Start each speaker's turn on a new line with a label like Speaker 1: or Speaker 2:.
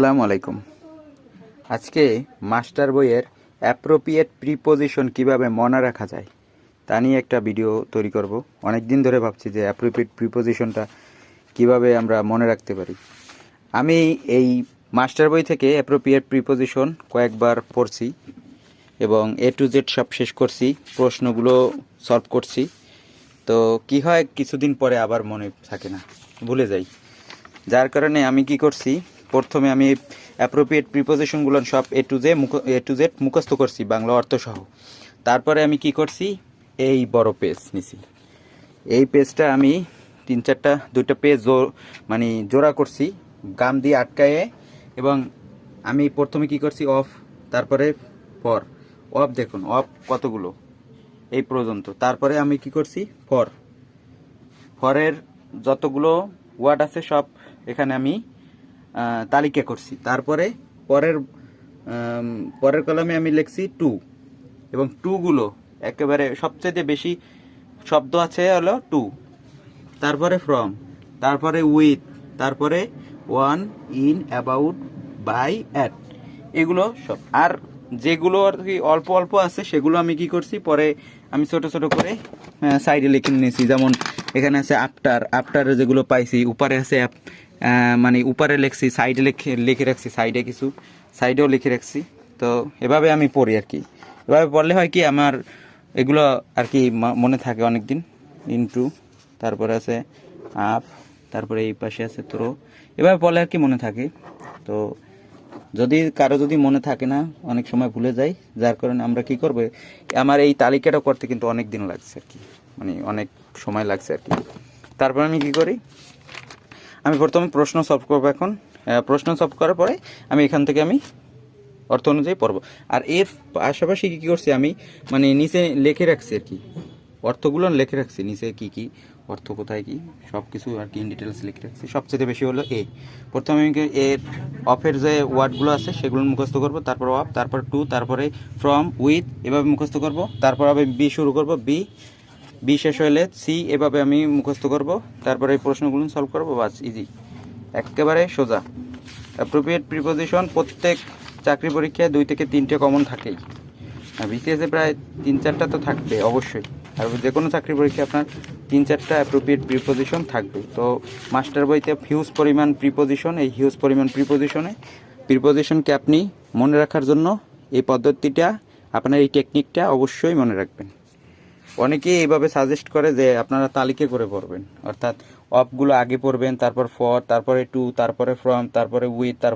Speaker 1: আসসালামু আলাইকুম। আজকে মাস্টার বইয়ের অ্যাপ্রোপ্রিয়েট প্রিপোজিশন কিভাবে মনে রাখা যায় তা নিয়ে একটা ভিডিও তৈরি করব। অনেক দিন ধরে ভাবছি যে অ্যাপ্রোপ্রিয়েট প্রিপোজিশনটা কিভাবে আমরা মনে রাখতে পারি। আমি এই মাস্টার বই থেকে অ্যাপ্রোপ্রিয়েট প্রিপোজিশন কয়েকবার পড়ছি এবং এ টু জেড সব শেষ করছি, প্রশ্নগুলো সলভ করছি। তো কি হয়, কিছুদিন পরে আবার মনে থাকে না, ভুলে যাই। যার কারণে আমি কি করছি, প্রথমে আমি অ্যাপ্রোপ্রিয়েট প্রিপোজিশনগুলো সব এ টু জেড মুখস্থ করছি, বাংলা অর্থ সহ। তারপরে আমি কি করছি, এই বড় পেজ নিছি। এই পেজটা আমি দুইটা পেজ মানে জোড়া করছি গাম দিয়ে আটকায়ে। এবং আমি প্রথমে কি করছি, অফ, তারপরে ফর। অফ দেখুন, অফ কতগুলো এই পর্যন্ত। তারপরে আমি কি করছি, ফরের যতগুলো ওয়ার্ড আছে সব এখানে আমি তালিকা করছি। তারপরে পরের কলামে আমি লিখছি টু, এবং টুগুলো একেবারে সবচেয়ে বেশি শব্দ আছে হলো টু। তারপরে ফ্রম, তারপরে উইথ, তারপরে on, in, about, by, at, এগুলো সব। আর যেগুলো আর কি অল্প অল্প আছে সেগুলো আমি কি করছি, পরে আমি ছোট ছোট করে সাইডে লিখে নিয়েছি। যেমন এখানে আছে আফটার যেগুলো পাইছি, উপরে আছে মানে উপরে লিখছি, সাইডে লিখে রাখছি, সাইডেও লিখে রাখছি। তো এভাবে আমি পড়ি আর কি। এভাবে পড়লে হয় কি, আমার এগুলো আর কি মনে থাকে অনেক দিন। ইনটু, তারপরে আছে আপ, তারপরে এই পাশে আছে থ্রো। এভাবে পড়লে আর কি মনে থাকে। তো কারো যদি মনে থাকে না, অনেক সময় ভুলে যাই, যার কারণে আমরা কি করব, আমার এই তালিকাটা করতে কিন্তু অনেক দিন লাগছে আর কি, মানে অনেক সময় লাগছে আর কি। তারপর আমি কি করি, আমি প্রথমে প্রশ্ন সলভ করবো। এখন প্রশ্ন সলভ করার পরে আমি এখান থেকে আমি অর্থ অনুযায়ী পড়বো। আর এর পাশাপাশি কী করছি, আমি মানে নিচে লিখে রাখছি আর কি, অর্থগুলো লিখে রাখছি নিচে, কি কি অর্থ কোথায় কি সব কিছু আর কি ইন ডিটেলস লিখে রাখছি। সবচেয়ে বেশি হলো এ। প্রথমে আমি এর অফের যে ওয়ার্ডগুলো আছে সেগুলো মুখস্থ করব, তারপর অফ, তারপর টু, তারপরে ফ্রম, উইথ, এভাবে মুখস্থ করব। তারপর আমি বি শুরু করব, বি শেষ হলে সি, এভাবে আমি মুখস্থ করব। তারপরে এই প্রশ্নগুলো সলভ করব, বাস, ইজি, একেবারে সোজা। অ্যাপ্রোপ্রিয়েট প্রিপোজিশন প্রত্যেক চাকরি পরীক্ষায় 2 থেকে 3টে কমন থাকেই, আর বিসিএসে প্রায় 3-4টা তো থাকবে অবশ্যই। আর যে কোনো চাকরি পরীক্ষায় আপনার 3-4টা অ্যাপ্রোপ্রিয়েট প্রিপোজিশন থাকবে। তো মাস্টার বইতে হিউজ পরিমাণ প্রিপোজিশন, এই হিউজ পরিমাণ প্রিপোজিশনকে আপনি মনে রাখার জন্য এই পদ্ধতিটা, আপনার এই টেকনিকটা অবশ্যই মনে রাখবেন। অনেকেই এইভাবে সাজেস্ট করে যে আপনারা তালিকা করে পড়বেন, অর্থাৎ অফগুলো আগে পড়বেন, তারপর ফর, তারপরে টু, তারপরে ফ্রম, তারপরে উইথ, তারপর